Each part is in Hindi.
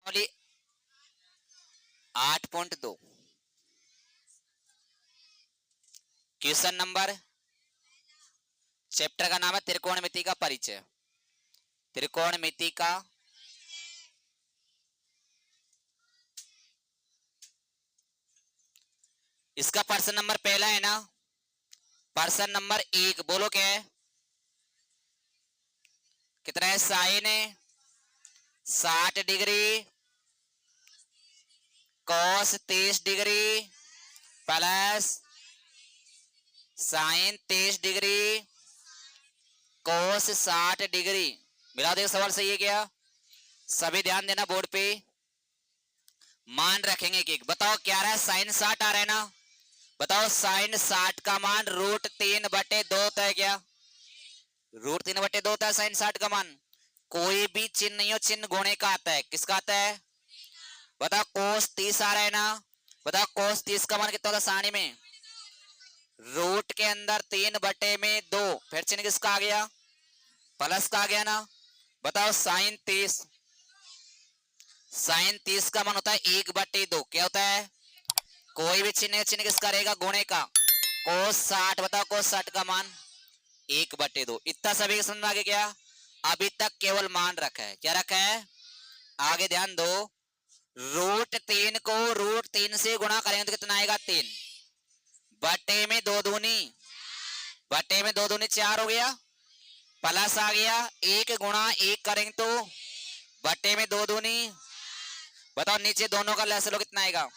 ओनली 8.2। क्वेश्चन नंबर, चैप्टर का नाम है त्रिकोणमिति का परिचय। त्रिकोणमिति का इसका पर्सन नंबर पहला है ना, पर्सन नंबर 1 बोलो क्या है, कितना है, sine 60 degree cos 30 degree plus sine 30 degree cos 60 degree. मिला दे, सवाल सही है क्या? सभी ध्यान देना बोर्ड पे, मान रखेंगे एक एक। बताओ क्या रहा है, साइन 60 आ रहा है ना, बताओ साइन 60 का मान √3/2 होता है क्या? √3/2 होता है साइन 60 का मान। कोई भी चिन्ह नहीं हो, चिन्ह गुणे का आता है, किसका आता है? बताओ कोस 30 आ रहा है ना, बताओ कोस 30 का मान कितना होता है सारणी में? रूट के अंदर 3/2, फिर चिन्ह किसका आ गया? प्लस का आ गया ना। बताओ साइन 30, साइन 30 का मान होता है 1/2, क्या होता है? कोई भी चिन्ह, चिन्ह किसका रहेगा? गुणे का। कोस 60, बताओ कोस 60 का मान 1/2। इतना सभी समझ में आ गया क्या? अभी तक केवल मान रखा है, क्या रखा है? आगे ध्यान दो, √3 को √3 से गुणा करेंगे तो कितना आएगा? 3 बटे में 2 दूनी, बटे में 2 दूनी 4 हो गया, प्लस आ गया 1 गुणा 1 करेंगे तो बटे में 2 दूनी। बताओ नीचे दोनों का लस लो, कितना आएगा?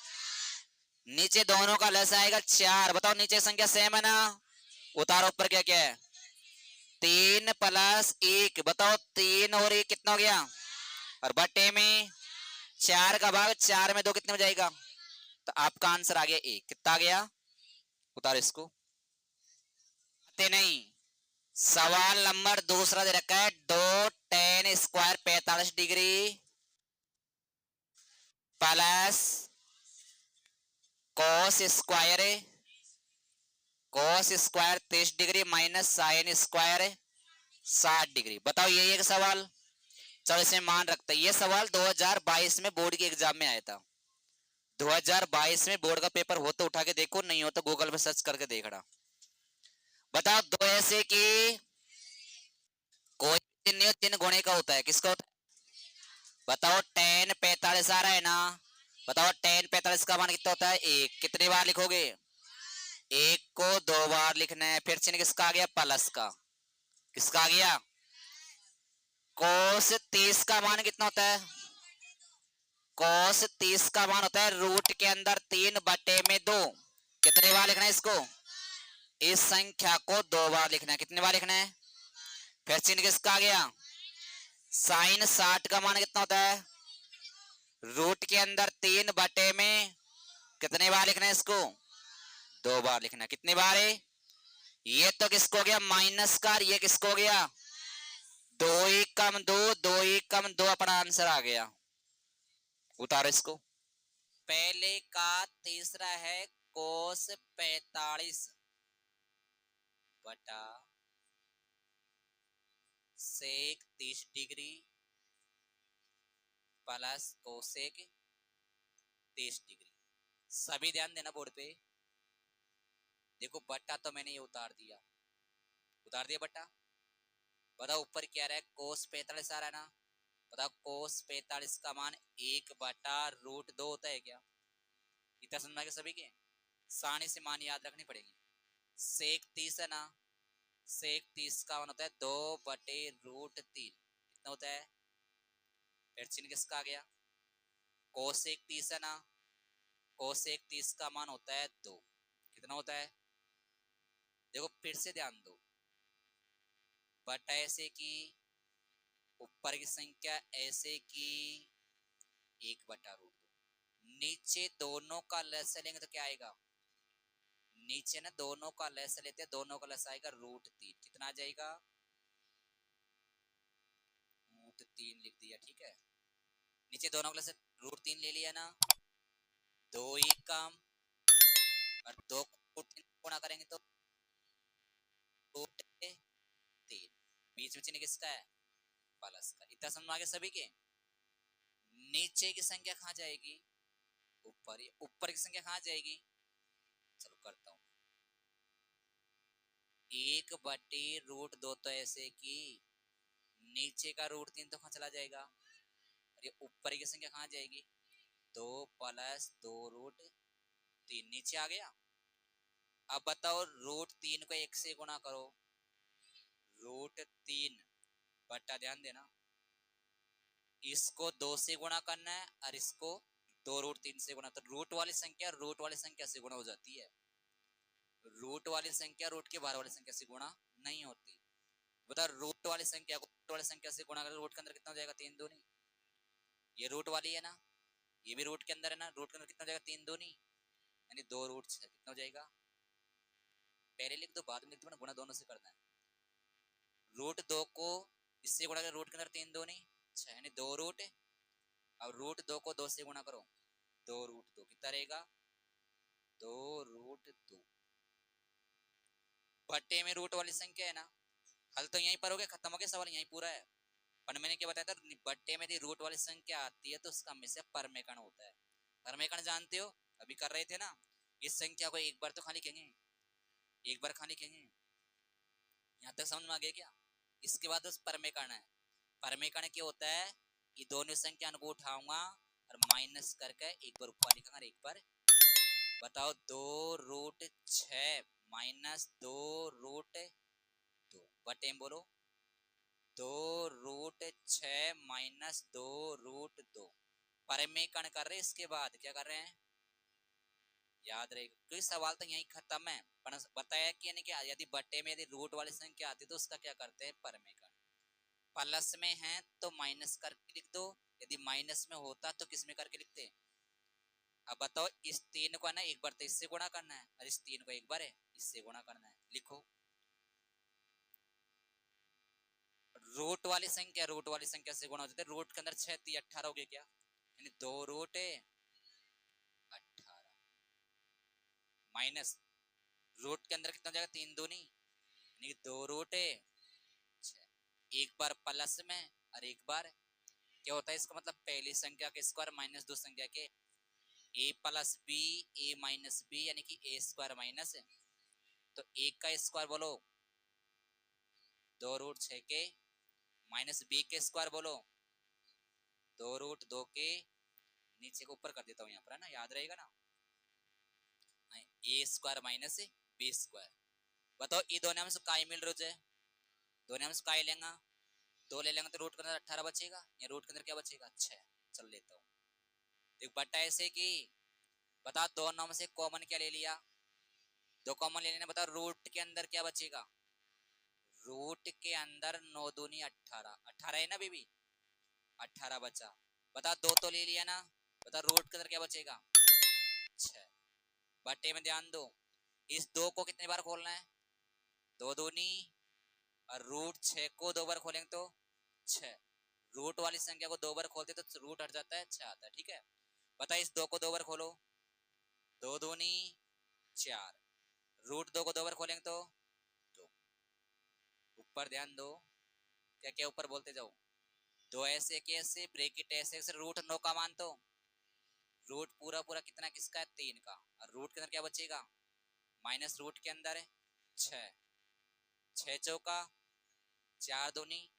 नीचे दोनों का लस आएगा 4। बताओ नीचे संख्या सेम है ना, उतारो ऊपर क्या क्या है? 3 + 1, बताओ 3 और 1 कितना हो गया? और बटे में 4 का भाग 4 में 2 कितने हो जाएगा? तो आपका आंसर आ गया 1। कितना आ गया? उतारो इसको, आते नहीं। सवाल नंबर दूसरा दे रखा है, 2 tan² 45 degree plus cos² 30 degree minus sin² 60 degree. बताओ ये एक सवाल, चलो इसमें मान रखते हैं। ये सवाल 2022 में बोर्ड के एग्जाम में आया था। 2022 में बोर्ड का पेपर हो तो उठा के देखो, नहीं हो तो गूगल पे सर्च करके देखना। बताओ दो ऐसे कि कोई चिन्ह चिन्ह गुणे का होता है, किसका होता है? बताओ tan 45 आ रहा है ना, बताओ tan 45 का मान कितना होता है? 1। कितनी बार लिखोगे? 1 को 2 बार लिखना है। फिर चिन्ह किसका आ गया? प्लस का। किसका आ गया? cos 30 का मान कितना होता है? cos 30 का मान होता है रूट के अंदर 3/2। कितने बार लिखना है इसको? इस संख्या को 2 बार लिखना है। कितने बार लिखना है? फिर चिन्ह किसका आ गया? साइन 60 का मान कितना होता है? रूट के अंदर 3/में कितने बार लिखना है इसको? 2 बार लिखना है। कितनी बार है? ये तो किसको हो गया? माइनस का। ये किसको हो गया? 2 = 2, 2 = 2 अपना आंसर आ गया। उतारो इसको। पहले का तीसरा है कोस 45 बटा सेक 30 डिग्री प्लस कोसेक 30 डिग्री। सभी ध्यान देना बोर्ड पे। देखो बट्टा तो मैंने ये उतार दिया, उतार दिया बट्टा। बताओ ऊपर क्या रहा है? कोस 45 आ रहा है ना, बताओ कोस 45 का मान 1/√2 होता है क्या? इतना समझ में सभी के? सारणी से मान याद रखनी पड़ेगी। सेक 30 है ना, सेक 30 का मान होता है 2/√3। कितना होता है? फिर चिन्ह किसका आ गया? कोसेक 30 है ना, कोसेक 30 का मान होता है 2। कितना होता है? देखो फिर से ध्यान दो, बटा ऐसे की, ऊपर की संख्या ऐसे की 1/√2। नीचे दोनों का लस लेंगे तो क्या आएगा? नीचे ना दोनों का लस लेते हैं, दोनों का लस आएगा √3। कितना आ जाएगा? √3 लिख दिया, ठीक है। नीचे दोनों का लस √3 ले लिया ना, 2 ही कम और 2 को 3 गुणा करेंगे तो √3। बीच में चिन्ह किसका है? प्लस का। इतना समझ आ गया सभी के? नीचे की संख्या कहाँ जाएगी, ऊपर। ऊपर की संख्या कहाँ जाएगी, चलो करता हूं, 1/√2 तो ऐसे की नीचे का √3 तो कहाँ चला जाएगा, और ये ऊपर की संख्या कहाँ जाएगी, 2 + 2√3 नीचे आ गया। अब बताओ √3 को 1 से गुणा करो, √3 बटा, ध्यान देना, इसको 2 से गुणा करना है और इसको 2√3 से गुणा, तो रूट वाली संख्या से गुणा हो जाती है, रूट वाली संख्या रूट के बाहर वाली संख्या से गुणा नहीं होती। बता, रूट वाली संख्या को रूट वाली संख्या से गुणा करें, रूट के अंदर कितना हो जाएगा, 3 दूनी, ये रूट वाली है ना, ये भी रूट के अंदर है ना, रूट के अंदर कितना हो जाएगा, 3 दूनी यानी 2√6, कितना हो जाएगा, पहले लिख दो बाद में लिख दो ना, गुणा दोनों से करना है। √2 को इससे गुणा करें, रूट के अंदर 3 दूनी 6 यानी 2 अब √2 को 2 से गुणा करो, 2√2 कितना रहेगा, 2√2 बट्टे में रूट वाली संख्या है ना, हल तो यहीं पर हो गया, खत्म हो गया सवाल, यहीं पूरा है। पर मैंने क्या बताया था, बट्टे में यदि रूट वाली संख्या आती है तो उसका हमेशा परमेकण होता है। परमेकण जानते हो, अभी कर रहे थे ना, इस संख्या को एक बार तो खाली लिखेंगे, एक बार खाली लिखेंगे, यहाँ तक समझ में आ गया क्या। इसके बाद उस परमेकण है, परमेकण क्या होता है, ये दोनों संख्या को उठाऊंगा और माइनस करके एक बार ऊपर लिखूंगा, एक बार बताओ, 2√6 - 2√2 बटे में बोलो, 2√6 - 2√2 परमेकण कर रहे, इसके बाद क्या कर रहे हैं, याद रहेगा, क्योंकि सवाल तो यही खत्म है। पर बताया कि यानी कि यदि बट्टे में यदि रूट वाली संख्या आती तो उसका क्या करते हैं, परमेकण। प्लस में है तो माइनस करके लिख दो, यदि माइनस में होता तो किस में करके लिखते। अब बताओ, इस 3 को ना एक बार तो इससे गुणा करना है और इस 3 को एक बार है इससे गुणा करना है, लिखो। रूट वाली संख्या से गुणा हो जाते, रूट के अंदर 6 3 18 हो गया क्या, यानी 2√18 माइनस रूट के अंदर कितना हो जाएगा, 3 दूनी यानी 2√6, एक बार प्लस में और एक बार क्या होता है, इसका मतलब पहली संख्या के स्क्वायर माइनस दो संख्या के, a + b a - b यानी कि a² माइनस, तो एक का स्क्वायर बोलो 2√6 के, माइनस b के स्क्वायर बोलो 2√2 के, नीचे को ऊपर कर देता हूँ यहाँ पर, है ना, याद रहेगा ना, a² माइनस b²। बताओ ये दोनों में से काय मिल रहा है, दोनों में से काय लेंगे, 2 ले लेंगे तो रूट के अंदर 18 बचेगा, या रूट के अंदर क्या बचेगा, 6, चल लेता हूँ। देख बटा ऐसे की, बता दोनों में से कॉमन क्या ले लिया, 2 कॉमन ले लेना, बता रूट के अंदर क्या बचेगा, रूट के अंदर 9 दूनी 18, 18 है ना बेबी, 18 बचा। बता 2 तो ले लिया ना, बता रूट के अंदर क्या बचेगा, 6। बटे में ध्यान दो, इस 2 को कितनी बार खोलना है, 2 दूनी, और √6 को 2 बार खोलेंगे तो 6, रूट वाली संख्या को 2 बार खोलते तो रूट हट जाता है, 6 आता है, ठीक है। बता इस 2 को 2 बार खोलो, 2 दूनी 4, √2 को 2 बार खोलेंगे तो 2। ऊपर ध्यान दो, क्या क्या ऊपर बोलते जाओ, 2 ऐसे कैसे, ब्रैकेट ऐसे ऐसे, √9 का मान तो रूट पूरा पूरा कितना किसका है, 3 का, और रूट के अंदर क्या बचेगा, माइनस रूट के अंदर है 6, 6 चौका 4 दूनी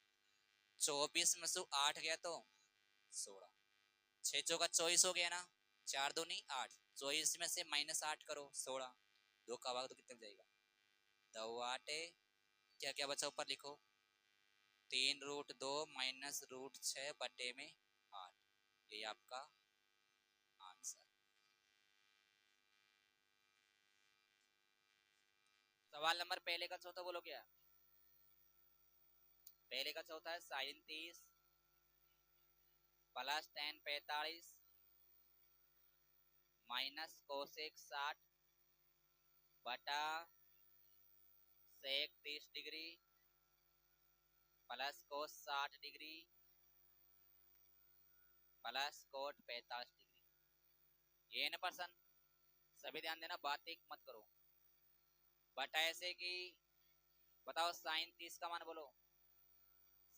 24 में से 8 गया तो 16, 6 चौका 24 हो गया ना, 4 दूनी 8, 24 में से -8 करो 16, 2 का भाग तो कितने जाएगा, 2 8, क्या क्या बचा ऊपर लिखो, 3√2 - √6 बटे में 8, ये आपका आंसर। सवाल नंबर पहले का चौथा बोलो क्या, पहले का चौथा है sin 30 + tan 45 माइनस कोसेक 60 बटा सेक 30 डिग्री प्लस कोस 60 डिग्री प्लस कोट 45 डिग्री। ये न पर्सन सभी ध्यान देना, बात एक मत करो। बटा ऐसे कि बताओ sin 30 का मान बोलो,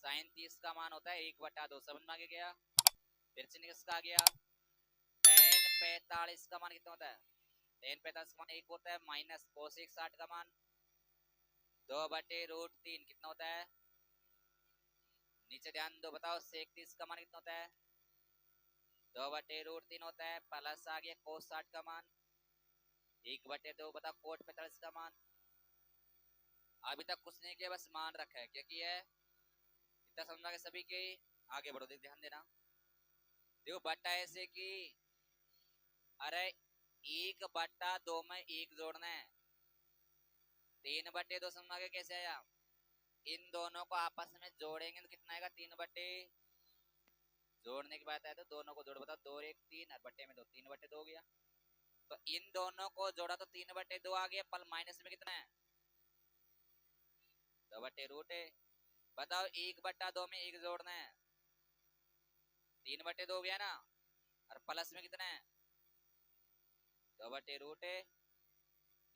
sin 30 का मान होता है 1/2, समझ में आ गया। फिर से किसका आ गया, tan 45 का मान कितना होता है, tan 45 का मान 1 होता है, माइनस cosec 60 का मान 2/√3 कितना होता है, नीचे ध्यान दो, बताओ sec 30 का मान कितना होता है, 2/√3 होता है, प्लस आ गया cos 60 का मान 1/2, बताओ cot 45 का मान। अभी तक कुछ नहीं किया, बस मान रखा है, क्या किया है, इतना समझा के सभी के। आगे बढ़ो, ध्यान देना, देखो बट्टा ऐसे कि अरे 1/2 में 1 जोड़ना है, 3/2 समझा के कैसे आया, इन दोनों को आपस में जोड़ेंगे तो कितना आएगा, 3/, जोड़ने की बात आए तो दोनों को जोड़, बताओ 2 1 3 और बट्टे में 2, 3/2 हो गया, तो इन दोनों को जोड़ा तो 3/2 आ गया, पर माइनस में कितना है, 2/√, बताओ 1/2 में 1 जोड़ना है, 3/2 हो गया ना, और प्लस में कितना है, 2/√,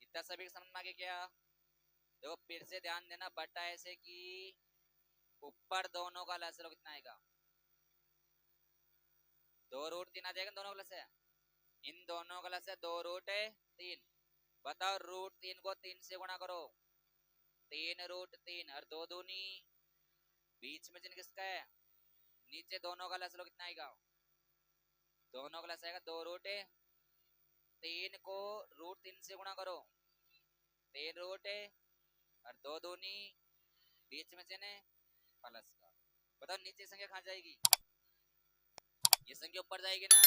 इतना सभी समझ में आ गया क्या। देखो फिर से ध्यान देना, बट्टा ऐसे कि ऊपर दोनों का लसर कितना आएगा, 2√3 आ जाएगा, दोनों का लसर, इन दोनों का लसर 2√3, बताओ √3 को 3 से गुणा करो, 3√3 और 2 दूनी, बीच में चिन्ह किसका है, नीचे दोनों का लसर कितना आएगा, दोनों का लसर आएगा 2√3 को √3 से गुणा करो, 3 और 2 दूनी, बीच में चिन्ह प्लस का, बताओ नीचे संख्या कहाँ जाएगी, ये संख्या ऊपर जाएगी ना,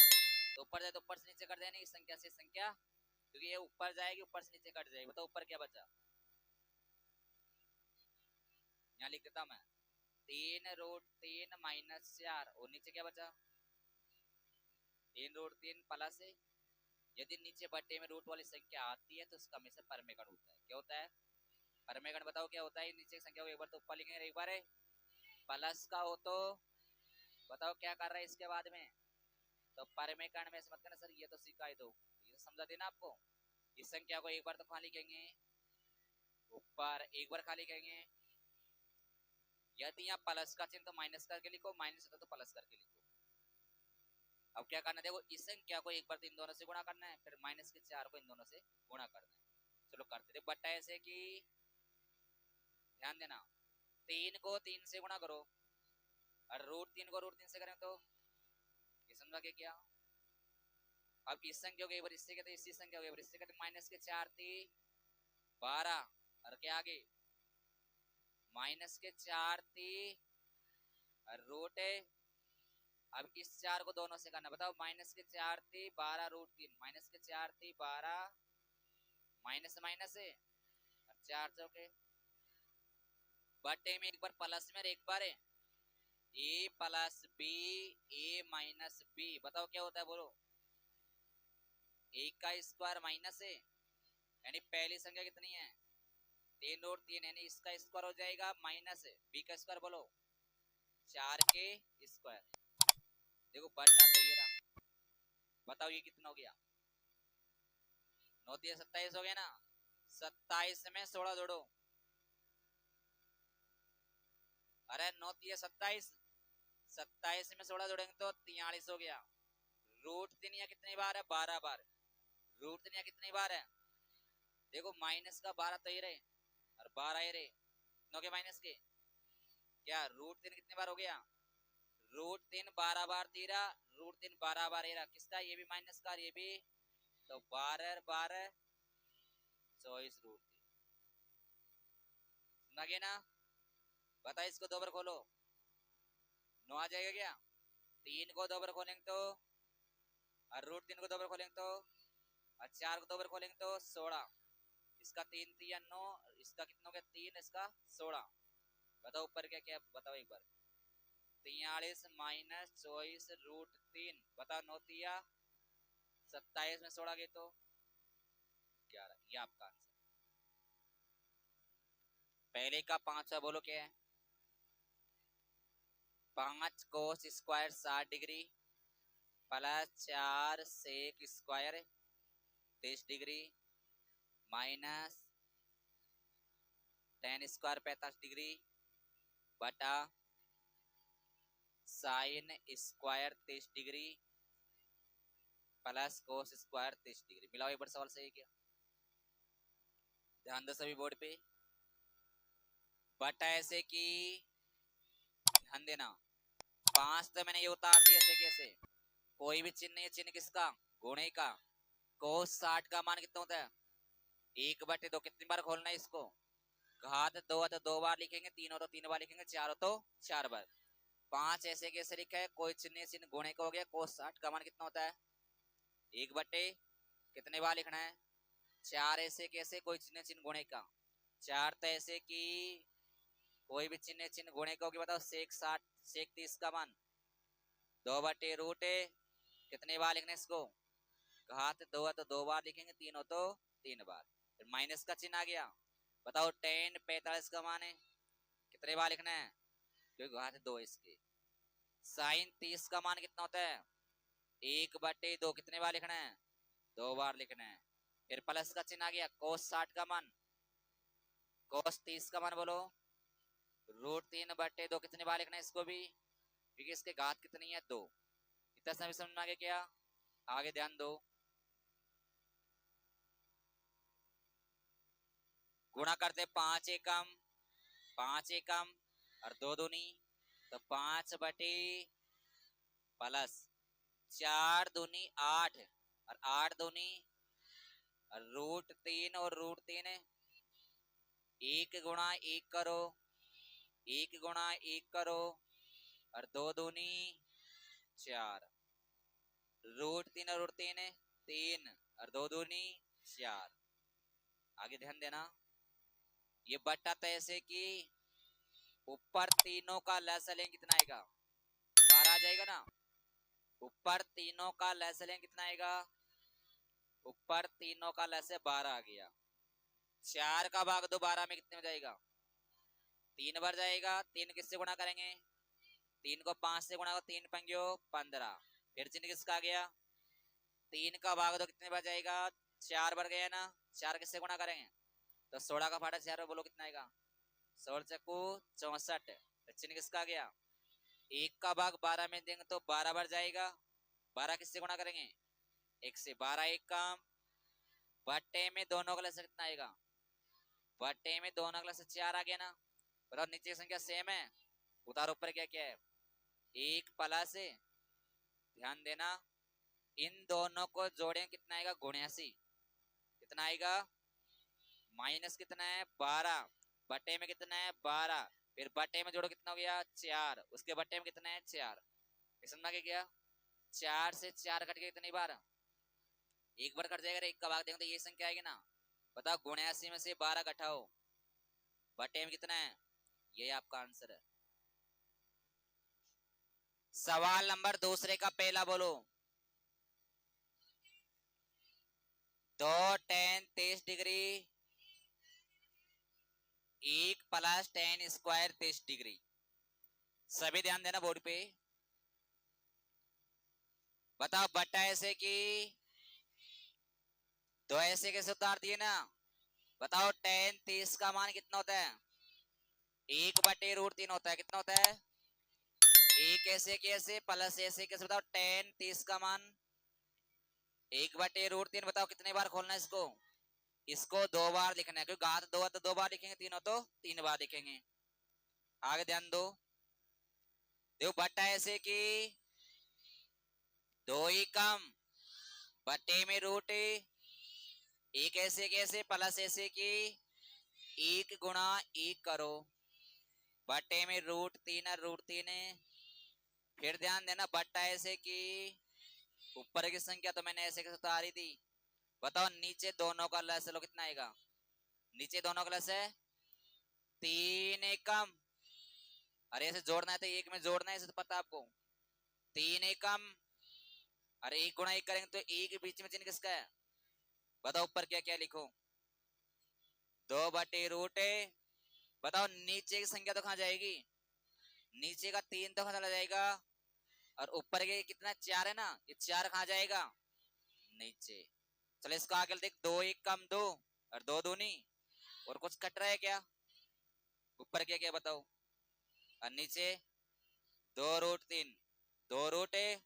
तो ऊपर जाए तो ऊपर से नीचे कट जाए, इस संख्या से संख्या, क्योंकि ये ऊपर जाएगी ऊपर से नीचे कट जाएगी, बताओ ऊपर क्या बचा, यहाँ लिख देता मैं 3√3 माइनस 4, और नीचे क्या बचा, 3√3 प्लस, यदि नीचे बट्टे में रूट वाली संख्या आती है तो उसका हमेशा परमेगण होता है, क्या होता है, परमेगण, बताओ क्या होता है, नीचे की संख्या को एक बार तो ऊपर लिखेंगे, एक बार है प्लस का हो तो बताओ क्या कर रहा है इसके बाद में, तो परमेगण में मत करना सर, ये तो शिकायत हो, ये समझा देना आपको, इस संख्या को एक बार तो खाली लिखेंगे ऊपर, एक बार खाली लिखेंगे, यदि यहाँ प्लस का चिन्ह तो माइनस करके लिखो, माइनस होता तो प्लस करके लिखो। अब क्या करना है, देखो इस संख्या को एक बार तो इन दोनों से गुणा करना है, फिर -4 को इन दोनों से गुणा करना है, चलो करते थे, बट्टा ऐसे कि ध्यान देना 3 को 3 से गुणा करो और √3 को √3 से करें तो ये समझा के क्या। अब इस संख्या को एक बार इससे कहते, इसी संख्या को एक बार इससे कहते, -4 थी 12 और क्या आगे -4 थी और रूट, अब इस 4 को दोनों से करना, बताओ -4 थी 12 √3, -4 थी 12 माइनस माइनस है और 4 चौके बटे में एक बार प्लस में और एक बार है a plus b a minus b, बताओ क्या होता है बोलो, एक का स्क्वायर माइनस है, यानी पहली संख्या कितनी है 3√3, यानी इसका स्क्वायर हो जाएगा माइनस b का स्क्वायर बोलो 4 के स्क्वायर, देखो बटा तो ये रहा, बताओ ये कितना हो गया, 9 3 27 हो गया ना, 27 में 16 जोड़ो, अरे 9 3 27, 27 में 16 जोड़ेंगे तो 43 हो गया, √3 या कितनी बार है 12 बार, √3 या कितनी बार है, देखो माइनस का 12 तो ये रहे और 12 ये रहे, नो के माइनस के, क्या √3 कितनी बार हो गया, √3 12 बार तीरा, √3 12 बार ये रहा, किसका, ये भी माइनस का ये भी, तो 12 12 24 √3 लगे ना, बता इसको 2 बार खोलो 9 आ जाएगा क्या, 3 को 2 बार खोलेंगे तो, और √3 को 2 बार खोलेंगे तो, और 4 को 2 बार खोलेंगे तो 16, इसका 3 3 9, इसका कितना हो गया 3, इसका 16, बताओ ऊपर क्या क्या बताओ एक बार, 43 माइनस 24 √3, बताओ 9 3 27 में 16 गए तो 11, ये आपका आंसर। पहले का 5 बोलो क्या है, 5 cos square 60 degree plus 4 sec square 30 degree minus tan square 45 degree बटा sine square 30 degree plus cos square 30 degree. मिलाओ एक बार सवाल सही है क्या? ध्यान दो सभी बोर्ड पे। बट ऐसे कि ध्यान देना, 5 तो मैंने ये उतार दिया ऐसे कैसे, कोई भी चिन्ह नहीं है, चिन्ह किसका? गुणे का। कोस 60 का मान कितना होता है? 1/2। कितनी बार खोलना है इसको? घात 2 है तो 2 बार लिखेंगे, 3 हो तो 3 बार लिखेंगे, 4 हो तो 4 बार। 5 ऐसे कैसे लिखा है, कोई चिन्ह चिन्ह गुणे का हो गया। कोस 60 का मान कितना होता है? 1/, कितने बार लिखना है? 4 ऐसे कैसे, कोई चिन्ह चिन्ह गुणे का। 4 तो ऐसे कि कोई भी चिन्ह चिन्ह गुणे का होगी। बताओ सेक 60 सेक 30 का मान 2/√, कितने बार लिखना है इसको? घात 2 है तो 2 बार लिखेंगे, 3 हो तो 3 बार। फिर माइनस का चिन्ह आ गया। बताओ tan 45 का मान है, कितने बार लिखना है? क्योंकि घात 2 इसके। साइन 30 का मान कितना होता है? 1/2। कितने बार लिखना है? 2 बार लिखना है। फिर प्लस का चिन्ह आ गया। कोस 60 का मान, कोस 30 का मान बोलो √3/2। कितने बार लिखना है इसको भी? क्योंकि इसके घात कितनी है? 2। इतना समय समझ में आ गया क्या? आगे ध्यान दो। गुणा करते 5 एकम 5 एकम और 2 दूनी, तो 5/, प्लस 4 दूनी 8 और 8 दूनी √3 और √3 है। 1 गुणा 1 करो, 1 गुणा 1 करो और 2 दूनी 4। √3 और √3 है 3 और 2 दूनी 4। आगे ध्यान देना, ये बट्टा तो ऐसे कि ऊपर तीनों का लसागु लें कितना आएगा? 12 आ जाएगा ना। ऊपर तीनों का लसागु लें कितना आएगा? ऊपर तीनों का लसागु 12 आ गया। 4 का भाग दो 12 में, कितने में जाएगा? 3 बार जाएगा। 3 किससे गुणा करेंगे? 3 को 5 से गुणा करो, 3 पंगे 15। फिर चिन्ह किसका आ गया? 3 का भाग दो, कितने बार जाएगा? 4 बार गया ना। 4 किससे गुणा करेंगे? तो 16 का फाटा 4 बोलो कितना आएगा? 16 चक्कू 64। चिन्ह किसका आ गया? 1 का भाग 12 में देंगे तो 12 बार जाएगा। 12 किससे गुणा करेंगे? 1 से। 12 1 काम, बट्टे में दोनों का लसागु कितना आएगा? बट्टे में दोनों का लसागु 4 आ गया ना। बताओ नीचे की संख्या सेम है, उतार ऊपर क्या क्या है? 1 प्लस है, ध्यान देना, इन दोनों को जोड़ें कितना आएगा? 79। कितना आएगा? माइनस कितना है? 12। बट्टे में कितना है? 12। फिर बट्टे में जोड़ो कितना हो गया? 4। उसके बट्टे में कितना है? 4। समझ में गया? 4 से 4 कट के कितनी बार? एक बार कट जाएगा। एक का भाग देंगे तो ये संख्या आएगी ना। बताओ 79 में से 12 घटाओ, बट्टे में कितना है? ये आपका आंसर है। सवाल नंबर दूसरे का पहला बोलो। 2 tan 30 degree 1 plus tan square 30 degree. सभी ध्यान देना बोर्ड पे। बताओ बट्टा ऐसे कि 2 ऐसे कैसे उतार दिए ना। बताओ tan 30 का मान कितना होता है? 1/√3 होता है। कितना होता है? 1 ऐसे कैसे प्लस ऐसे कैसे? बताओ tan 30 का मान 1/√3। बताओ कितने बार खोलना है इसको? इसको 2 बार लिखना है, क्योंकि घात 2 है तो 2 बार लिखेंगे, 3 हो तो 3 बार लिखेंगे। आगे ध्यान दो। देखो बट्टा ऐसे कि 2 ही कम बट्टे में रूट 1 ऐसे कैसे प्लस ऐसे कि 1 गुणा 1 करो, बट्टे में √3 और √3 है। फिर ध्यान देना, बट्टा ऐसे कि ऊपर की संख्या तो मैंने ऐसे कैसे उतारी थी। बताओ नीचे दोनों का लसागु कितना आएगा? नीचे दोनों का लसागु 3 एकम, अरे ऐसे जोड़ना है तो 1 में जोड़ना है, ऐसे तो पता आपको। 3 एकम, अरे 1 गुणा 1 करेंगे तो 1 बीच में चिन्ह किसका है? बताओ ऊपर क्या क्या लिखो? 2/√। बताओ नीचे की संख्या तो कहां जाएगी? नीचे का 3 तो कहां चला जाएगा, और ऊपर के कितना 4 है ना, ये 4 कहां जाएगा? नीचे। चलो इसको आगे देख, 2 1 कम 2 और 2 दूनी, और कुछ कट रहा है क्या? ऊपर क्या क्या बताओ, और नीचे 2√3, 2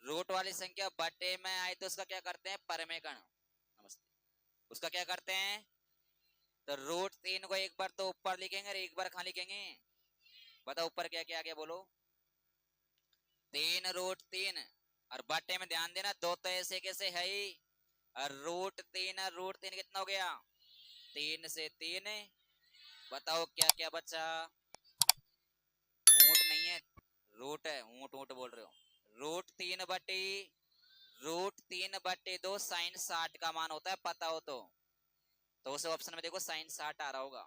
रूट वाली संख्या बटे में आए तो उसका क्या करते हैं, परमेकरण। नमस्ते। उसका क्या करते हैं, तो √3 को एक बार तो ऊपर लिखेंगे और एक बार कहां लिखेंगे, बताओ ऊपर क्या क्या आ गया बोलो, 3√3 और बटे में ध्यान देना, दो तो ऐसे कैसे है ही, और √3 कितना हो गया, 3 से 3, बताओ क्या क्या बचा, ऊंट नहीं है, रूट है, ऊंट ऊंट बोल रहे हो, √3/2 sin 60 का मान होता है, पता हो तो उस ऑप्शन में देखो sin 60 आ रहा होगा।